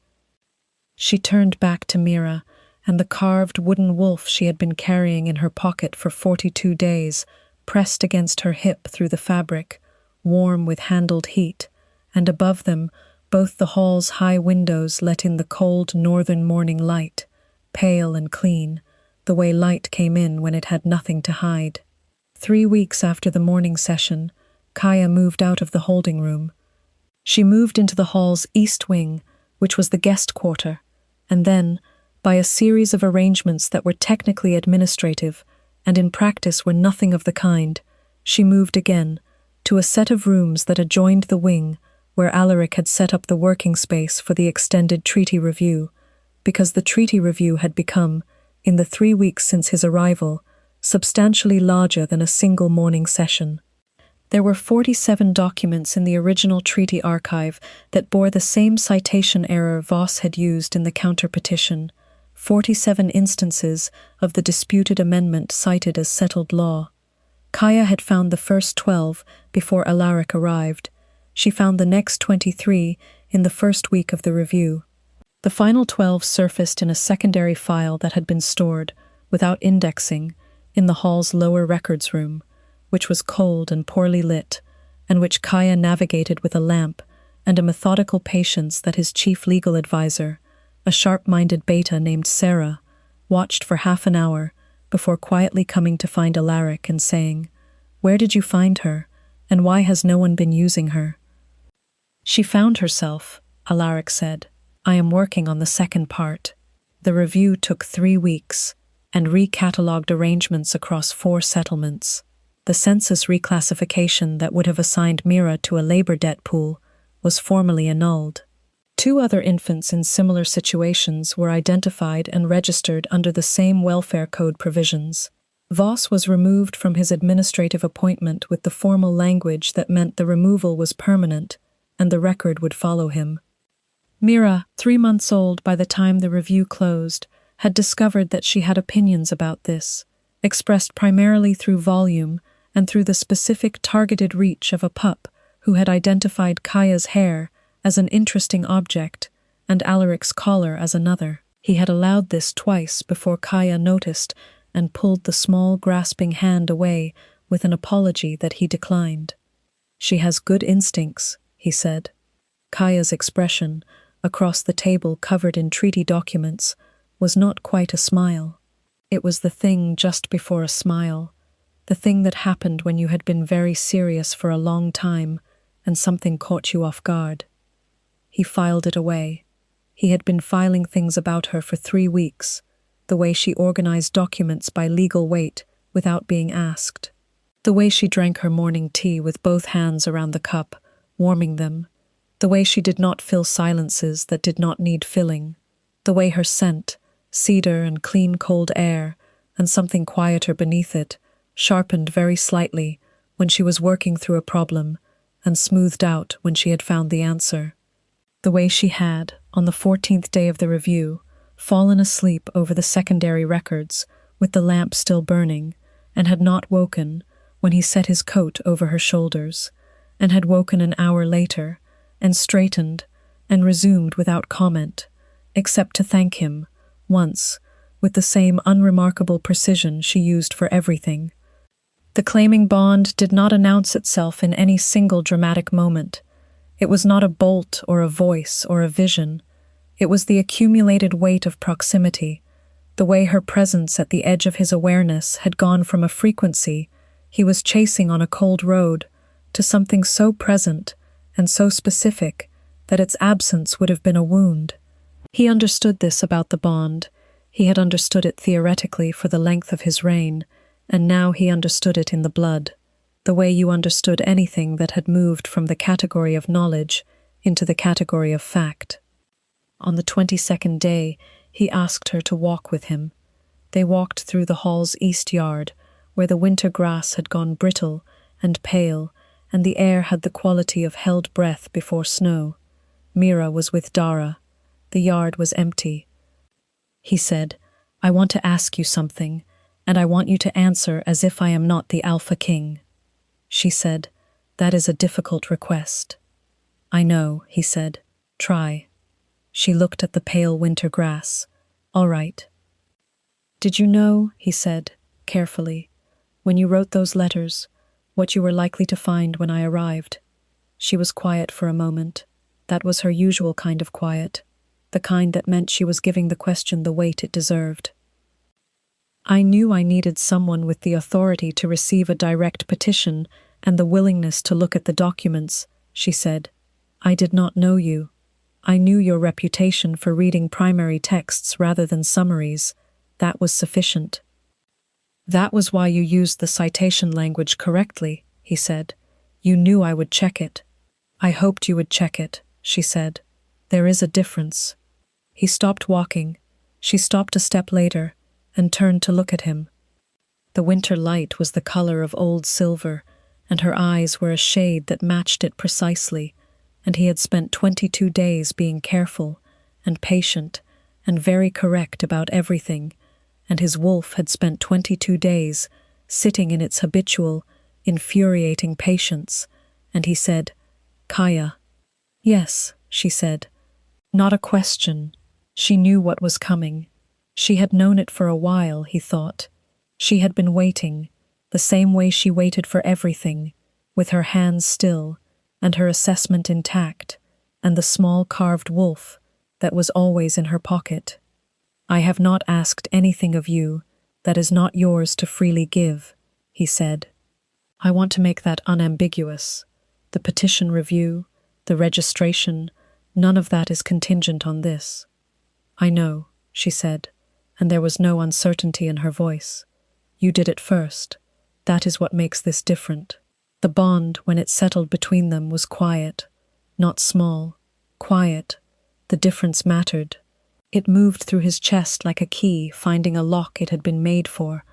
Speaker 1: She turned back to Mira, and the carved wooden wolf she had been carrying in her pocket for 42 days, pressed against her hip through the fabric, warm with handled heat, and above them, both the hall's high windows let in the cold northern morning light, pale and clean, the way light came in when it had nothing to hide. 3 weeks after the morning session, Kaya moved out of the holding room. She moved into the hall's east wing, which was the guest quarter, and then, by a series of arrangements that were technically administrative and in practice were nothing of the kind, she moved again to a set of rooms that adjoined the wing where Alaric had set up the working space for the extended treaty review, because the treaty review had become, in the 3 weeks since his arrival, substantially larger than a single morning session. There were 47 documents in the original treaty archive that bore the same citation error Voss had used in the counter-petition, 47 instances of the disputed amendment cited as settled law. Kaya had found the first 12 before Alaric arrived. She found the next 23 in the first week of the review. The final 12 surfaced in a secondary file that had been stored, without indexing, in the hall's lower records room, which was cold and poorly lit, and which Kaya navigated with a lamp and a methodical patience that his chief legal advisor, a sharp-minded beta named Sarah, watched for half an hour before quietly coming to find Alaric and saying, "Where did you find her, and why has no one been using her?" "She found herself," Alaric said. "I am working on the second part." The review took 3 weeks and recatalogued arrangements across 4 settlements. The census reclassification that would have assigned Mira to a labor debt pool was formally annulled. 2 other infants in similar situations were identified and registered under the same welfare code provisions. Voss was removed from his administrative appointment with the formal language that meant the removal was permanent and the record would follow him. Mira, 3 months old by the time the review closed, had discovered that she had opinions about this, expressed primarily through volume and through the specific targeted reach of a pup who had identified Kaya's hair as an interesting object and Alaric's collar as another. He had allowed this twice before Kaya noticed and pulled the small, grasping hand away with an apology that he declined. "She has good instincts," he said. Kaya's expression, across the table covered in treaty documents, was not quite a smile. It was the thing just before a smile, the thing that happened when you had been very serious for a long time and something caught you off guard. He filed it away. He had been filing things about her for 3 weeks, the way she organized documents by legal weight without being asked, the way she drank her morning tea with both hands around the cup, warming them, the way she did not fill silences that did not need filling, the way her scent, cedar and clean cold air, and something quieter beneath it, sharpened very slightly when she was working through a problem and smoothed out when she had found the answer. The way she had, on the 14th day of the review, fallen asleep over the secondary records with the lamp still burning, and had not woken when he set his coat over her shoulders, and had woken an hour later, and straightened, and resumed without comment, except to thank him, once, with the same unremarkable precision she used for everything. The claiming bond did not announce itself in any single dramatic moment. It was not a bolt or a voice or a vision. It was the accumulated weight of proximity, the way her presence at the edge of his awareness had gone from a frequency he was chasing on a cold road to something so present and so specific that its absence would have been a wound. He understood this about the bond. He had understood it theoretically for the length of his reign, and now he understood it in the blood, the way you understood anything that had moved from the category of knowledge into the category of fact. On the 22nd day, he asked her to walk with him. They walked through the hall's east yard, where the winter grass had gone brittle and pale, and the air had the quality of held breath before snow. Mira was with Dara. The yard was empty. He said, "I want to ask you something, and I want you to answer as if I am not the Alpha King." She said, "That is a difficult request." "I know," he said. "Try." She looked at the pale winter grass. "All right." "Did you know," he said, carefully, "when you wrote those letters, what you were likely to find when I arrived?" She was quiet for a moment. That was her usual kind of quiet, the kind that meant she was giving the question the weight it deserved. "I knew I needed someone with the authority to receive a direct petition and the willingness to look at the documents," she said. "I did not know you. I knew your reputation for reading primary texts rather than summaries. That was sufficient." "That was why you used the citation language correctly," he said. "You knew I would check it." "I hoped you would check it," she said. "There is a difference." He stopped walking. She stopped a step later and turned to look at him. The winter light was the color of old silver, and her eyes were a shade that matched it precisely, and he had spent 22 days being careful and patient and very correct about everything, and his wolf had spent 22 days sitting in its habitual, infuriating patience, and he said, "Kaya." "Yes," she said. Not a question. She knew what was coming. She had known it for a while, he thought. She had been waiting, the same way she waited for everything, with her hands still, and her assessment intact, and the small carved wolf that was always in her pocket. "I have not asked anything of you that is not yours to freely give," he said. "I want to make that unambiguous. The petition review, the registration, none of that is contingent on this." "I know," she said, and there was no uncertainty in her voice. "You did it first. That is what makes this different." The bond, when it settled between them, was quiet, not small, quiet. The difference mattered. It moved through his chest like a key finding a lock it had been made for,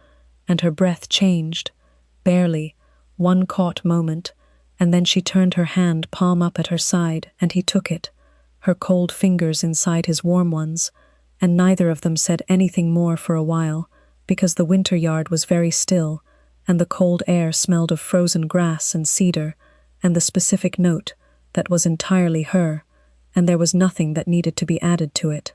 Speaker 1: and her breath changed, barely, one caught moment, and then she turned her hand palm up at her side, and he took it, her cold fingers inside his warm ones, and neither of them said anything more for a while, because the winter yard was very still, and the cold air smelled of frozen grass and cedar, and the specific note that was entirely her, and there was nothing that needed to be added to it.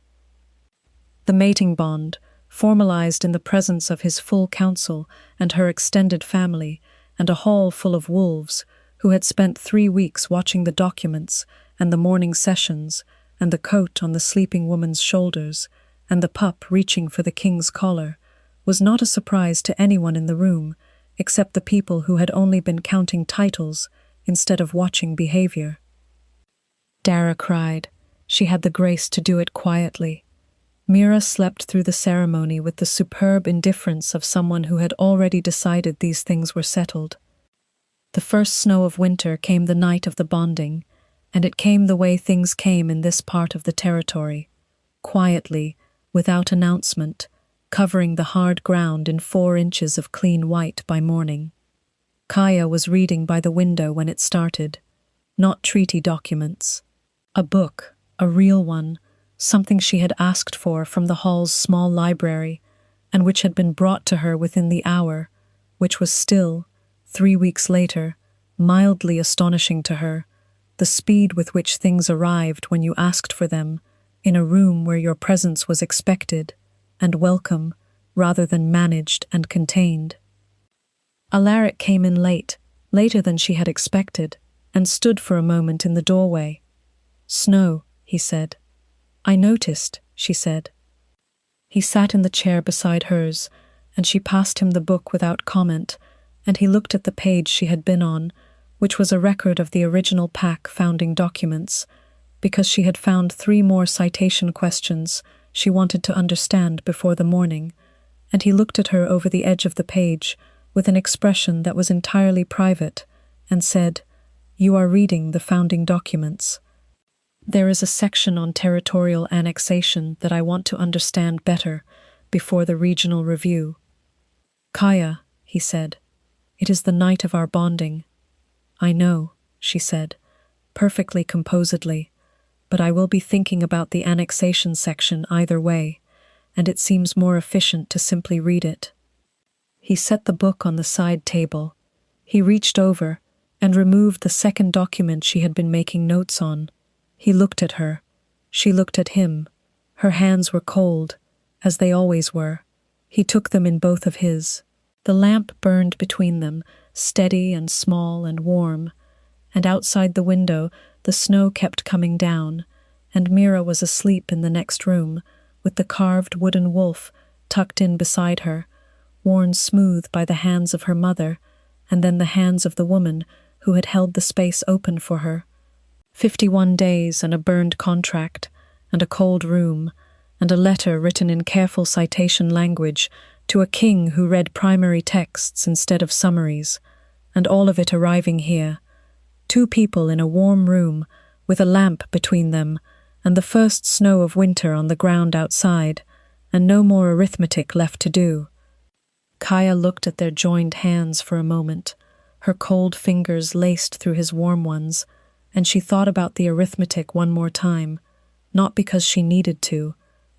Speaker 1: The mating bond, formalized in the presence of his full council and her extended family, and a hall full of wolves, who had spent 3 weeks watching the documents and the morning sessions, and the coat on the sleeping woman's shoulders, and the pup reaching for the king's collar, was not a surprise to anyone in the room, except the people who had only been counting titles instead of watching behavior. Dara cried. She had the grace to do it quietly. Mira slept through the ceremony with the superb indifference of someone who had already decided these things were settled. The first snow of winter came the night of the bonding, and it came the way things came in this part of the territory, quietly, without announcement, covering the hard ground in 4 inches of clean white by morning. Kaya was reading by the window when it started. Not treaty documents. A book, a real one, something she had asked for from the hall's small library, and which had been brought to her within the hour, which was still, 3 weeks later, mildly astonishing to her, the speed with which things arrived when you asked for them, in a room where your presence was expected and welcome rather than managed and contained. Alaric came in late, later than she had expected, and stood for a moment in the doorway. "Snow," he said. "I noticed," she said. He sat in the chair beside hers, and she passed him the book without comment, and he looked at the page she had been on, which was a record of the original pack founding documents, because she had found 3 more citation questions She wanted to understand before the morning, and he looked at her over the edge of the page with an expression that was entirely private and said, "You are reading the founding documents. There is a section on territorial annexation that I want to understand better before the regional review." "Kaya," he said, "it is the night of our bonding." "I know," she said, perfectly composedly, "but I will be thinking about the annexation section either way, and it seems more efficient to simply read it." He set the book on the side table. He reached over and removed the second document she had been making notes on. He looked at her. She looked at him. Her hands were cold, as they always were. He took them in both of his. The lamp burned between them, steady and small and warm, and outside the window the snow kept coming down, and Mira was asleep in the next room, with the carved wooden wolf tucked in beside her, worn smooth by the hands of her mother, and then the hands of the woman who had held the space open for her. 51 days and a burned contract, and a cold room, and a letter written in careful citation language to a king who read primary texts instead of summaries, and all of it arriving here. 2 people in a warm room, with a lamp between them, and the first snow of winter on the ground outside, and no more arithmetic left to do. Kaya looked at their joined hands for a moment, her cold fingers laced through his warm ones, and she thought about the arithmetic one more time, not because she needed to,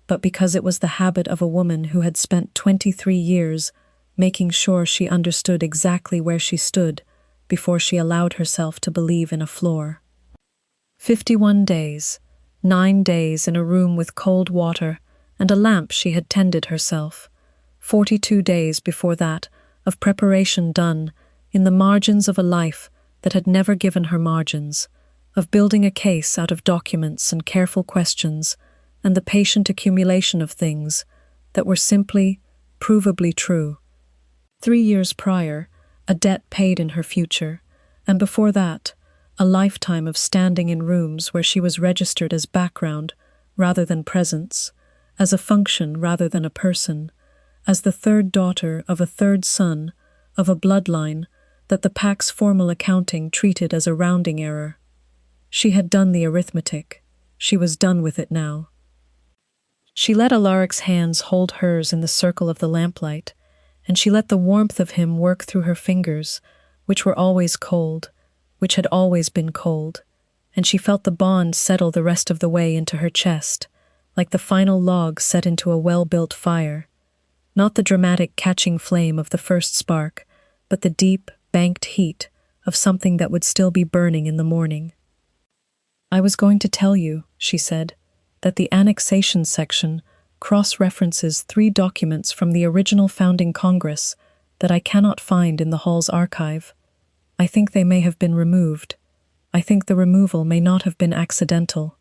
Speaker 1: but because it was the habit of a woman who had spent 23 years making sure she understood exactly where she stood before she allowed herself to believe in a floor. 51 days, 9 days in a room with cold water and a lamp she had tended herself. 42 days before that of preparation done in the margins of a life that had never given her margins, of building a case out of documents and careful questions and the patient accumulation of things that were simply, provably true. 3 years prior, a debt paid in her future, and before that, a lifetime of standing in rooms where she was registered as background rather than presence, as a function rather than a person, as the third daughter of a third son, of a bloodline that the PAC's formal accounting treated as a rounding error. She had done the arithmetic. She was done with it now. She let Alaric's hands hold hers in the circle of the lamplight, and she let the warmth of him work through her fingers, which were always cold, which had always been cold, and she felt the bond settle the rest of the way into her chest, like the final log set into a well-built fire. Not the dramatic catching flame of the first spark, but the deep, banked heat of something that would still be burning in the morning. "I was going to tell you," she said, "that the annexation section cross-references 3 documents from the original founding Congress that I cannot find in the hall's archive. I think they may have been removed. I think the removal may not have been accidental."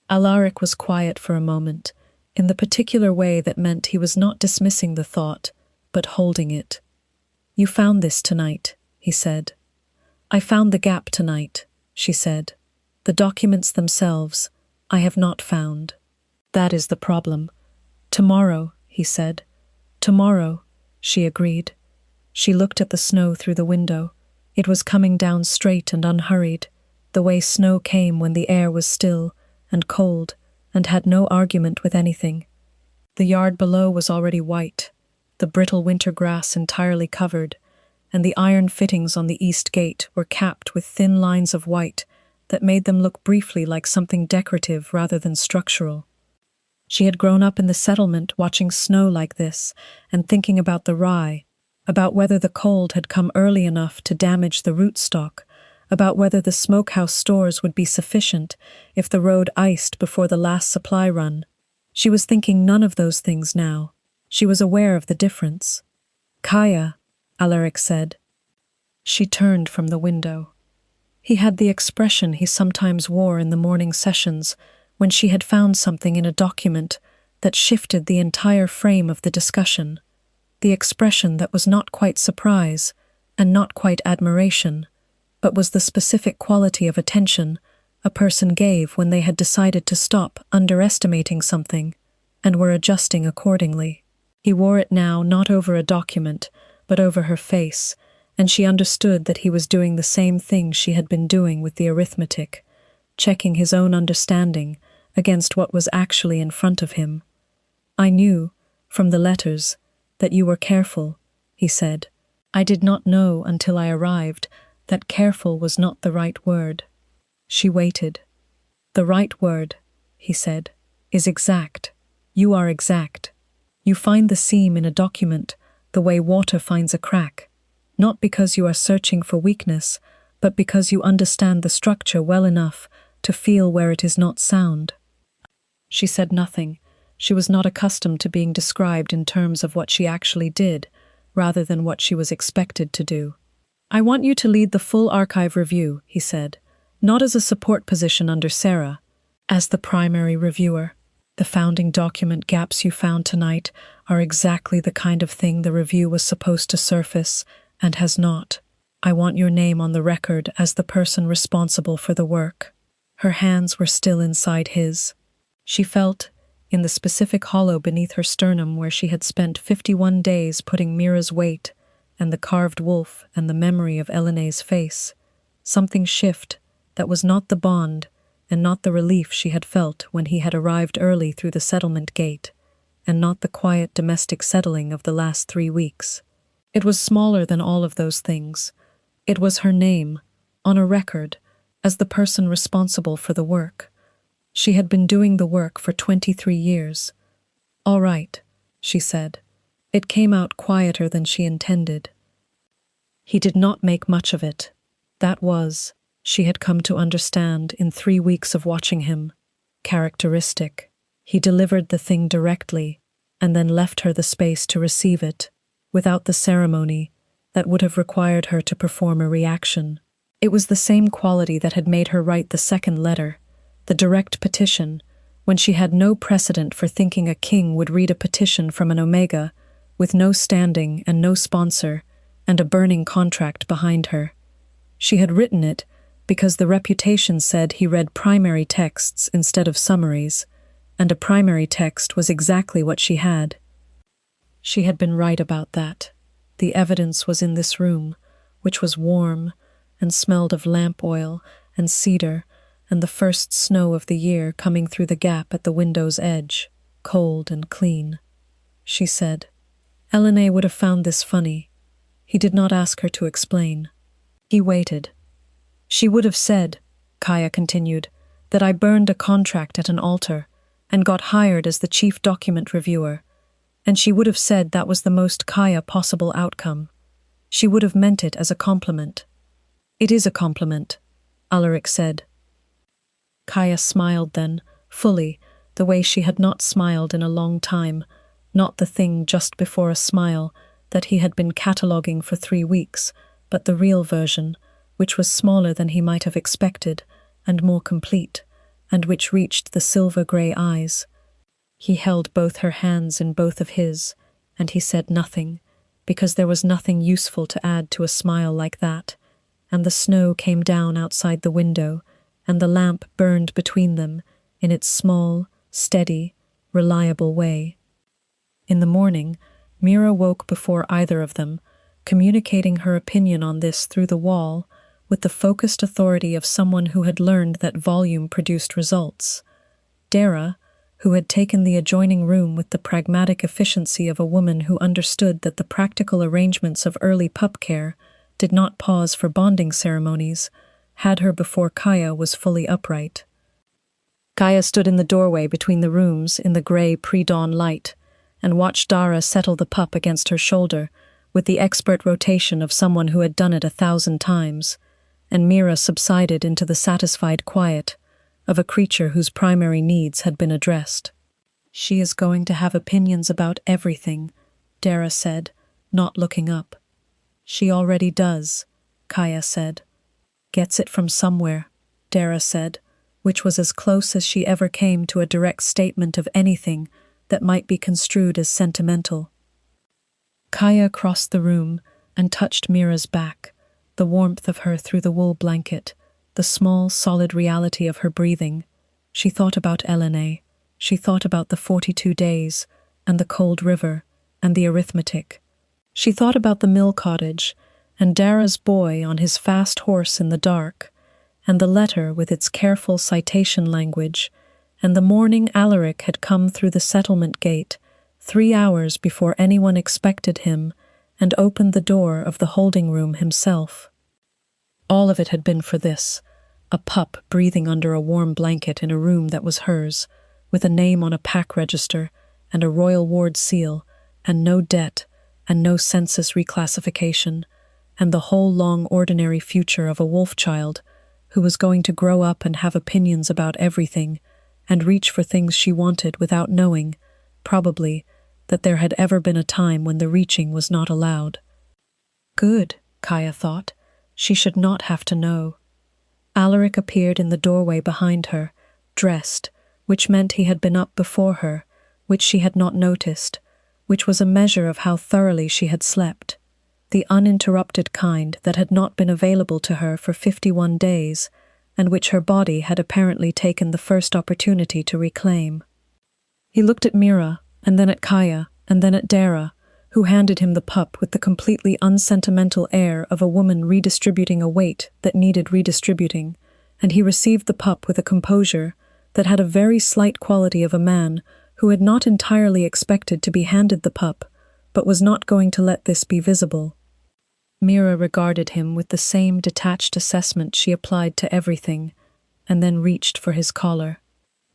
Speaker 1: Alaric was quiet for a moment, in the particular way that meant he was not dismissing the thought, but holding it. "You found this tonight," he said. "I found the gap tonight," she said. "The documents themselves, I have not found. That is the problem. Tomorrow," he said. "Tomorrow," she agreed. She looked at the snow through the window. It was coming down straight and unhurried, the way snow came when the air was still and cold and had no argument with anything. The yard below was already white, the brittle winter grass entirely covered, and the iron fittings on the east gate were capped with thin lines of white that made them look briefly like something decorative rather than structural. She had grown up in the settlement watching snow like this and thinking about the rye, about whether the cold had come early enough to damage the rootstock, about whether the smokehouse stores would be sufficient if the road iced before the last supply run. She was thinking none of those things now. She was aware of the difference. "Kaya," Alaric said. She turned from the window. He had the expression he sometimes wore in the morning sessions when she had found something in a document that shifted the entire frame of the discussion, the expression that was not quite surprise and not quite admiration, but was the specific quality of attention a person gave when they had decided to stop underestimating something and were adjusting accordingly. He wore it now not over a document, but over her face, and she understood that he was doing the same thing she had been doing with the arithmetic, checking his own understanding against what was actually in front of him. "I knew, from the letters, that you were careful," he said. "I did not know until I arrived that careful was not the right word." She waited. "The right word," he said, "is exact. You are exact. You find the seam in a document the way water finds a crack, not because you are searching for weakness, but because you understand the structure well enough to feel where it is not sound." She said nothing. She was not accustomed to being described in terms of what she actually did, rather than what she was expected to do. "I want you to lead the full archive review," he said, "not as a support position under Sarah, as the primary reviewer. The founding document gaps you found tonight are exactly the kind of thing the review was supposed to surface and has not. I want your name on the record as the person responsible for the work." Her hands were still inside his. She felt, in the specific hollow beneath her sternum where she had spent 51 days putting Mira's weight and the carved wolf and the memory of Elene's face, something shift that was not the bond and not the relief she had felt when he had arrived early through the settlement gate, and not the quiet domestic settling of the last 3 weeks. It was smaller than all of those things. It was her name, on a record, as the person responsible for the work. She had been doing the work for 23 years. "All right," she said. It came out quieter than she intended. He did not make much of it. That was, she had come to understand in 3 weeks of watching him, characteristic. He delivered the thing directly, and then left her the space to receive it, without the ceremony that would have required her to perform a reaction. It was the same quality that had made her write the second letter, the direct petition, when she had no precedent for thinking a king would read a petition from an Omega, with no standing and no sponsor, and a burning contract behind her. She had written it because the reputation said he read primary texts instead of summaries, and a primary text was exactly what she had. She had been right about that. The evidence was in this room, which was warm and smelled of lamp oil and cedar and the first snow of the year coming through the gap at the window's edge, cold and clean. She said, "Elene would have found this funny." He did not ask her to explain. He waited. "She would have said," Kaya continued, "that I burned a contract at an altar and got hired as the chief document reviewer, and she would have said that was the most Kaya possible outcome. She would have meant it as a compliment." "It is a compliment," Alaric said. Kaya smiled then, fully, the way she had not smiled in a long time, not the thing just before a smile that he had been cataloguing for 3 weeks, but the real version, which was smaller than he might have expected, and more complete, and which reached the silver-grey eyes. He held both her hands in both of his, and he said nothing, because there was nothing useful to add to a smile like that, and the snow came down outside the window, and the lamp burned between them in its small, steady, reliable way. In the morning, Mira woke before either of them, communicating her opinion on this through the wall with the focused authority of someone who had learned that volume produced results. Dara, who had taken the adjoining room with the pragmatic efficiency of a woman who understood that the practical arrangements of early pup care did not pause for bonding ceremonies, had her before Kaya was fully upright. Kaya stood in the doorway between the rooms in the grey pre-dawn light and watched Dara settle the pup against her shoulder with the expert rotation of someone who had done it 1,000 times, and Mira subsided into the satisfied quiet of a creature whose primary needs had been addressed. "She is going to have opinions about everything," Dara said, not looking up. "She already does," Kaya said. "Gets it from somewhere," Dara said, which was as close as she ever came to a direct statement of anything that might be construed as sentimental. Kaya crossed the room and touched Mira's back, the warmth of her through the wool blanket, the small, solid reality of her breathing. She thought about Elene. she thought about the 42 days, and the cold river, and the arithmetic. She thought about the mill cottage, and Dara's boy on his fast horse in the dark, and the letter with its careful citation language, and the morning Alaric had come through the settlement gate 3 hours before anyone expected him, and opened the door of the holding room himself. All of it had been for this, a pup breathing under a warm blanket in a room that was hers, with a name on a pack register, and a royal ward seal, and no debt, and no census reclassification, and the whole long ordinary future of a wolf child who was going to grow up and have opinions about everything, and reach for things she wanted without knowing, probably, that there had ever been a time when the reaching was not allowed. Good, Kaya thought. She should not have to know. Alaric appeared in the doorway behind her, dressed, which meant he had been up before her, which she had not noticed, which was a measure of how thoroughly she had slept, the uninterrupted kind that had not been available to her for 51 days, and which her body had apparently taken the first opportunity to reclaim. He looked at Mira, and then at Kaya, and then at Dara, who handed him the pup with the completely unsentimental air of a woman redistributing a weight that needed redistributing, and he received the pup with a composure that had a very slight quality of a man who had not entirely expected to be handed the pup, but was not going to let this be visible. Mira regarded him with the same detached assessment she applied to everything, and then reached for his collar.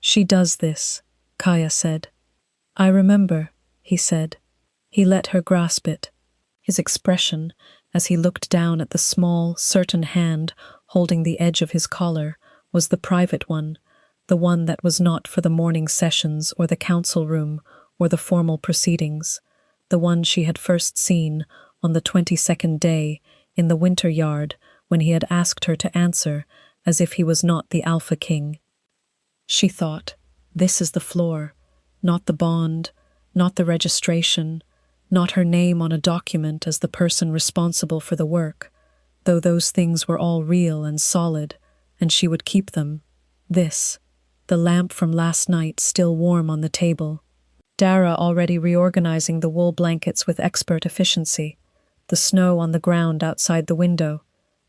Speaker 1: "She does this," Kaya said. "I remember," he said. He let her grasp it. His expression, as he looked down at the small, certain hand holding the edge of his collar, was the private one, the one that was not for the morning sessions or the council room or the formal proceedings, the one she had first seen on the 22nd day in the winter yard when he had asked her to answer as if he was not the Alpha King. She thought, this is the floor, not the bond, not the registration, not her name on a document as the person responsible for the work, though those things were all real and solid, and she would keep them. This, the lamp from last night still warm on the table, Dara already reorganizing the wool blankets with expert efficiency, the snow on the ground outside the window,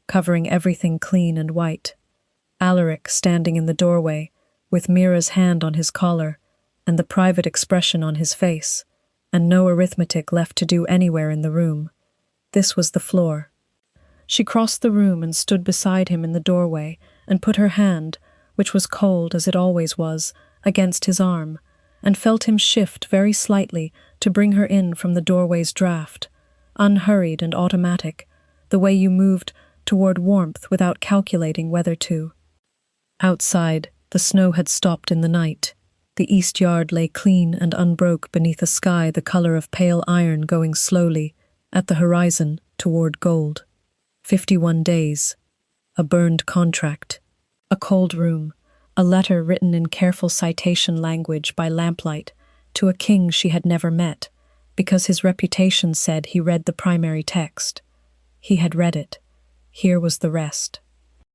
Speaker 1: covering everything clean and white, Alaric standing in the doorway, with Mira's hand on his collar, and the private expression on his face, and no arithmetic left to do anywhere in the room. This was the floor. She crossed the room and stood beside him in the doorway, and put her hand, which was cold as it always was, against his arm, and felt him shift very slightly to bring her in from the doorway's draught, unhurried and automatic, the way you moved toward warmth without calculating whether to. Outside, the snow had stopped in the night. The east yard lay clean and unbroke beneath a sky the color of pale iron going slowly, at the horizon, toward gold. 51 days. A burned contract. A cold room. A letter written in careful citation language by lamplight to a king she had never met, because his reputation said he read the primary text. He had read it. Here was the rest.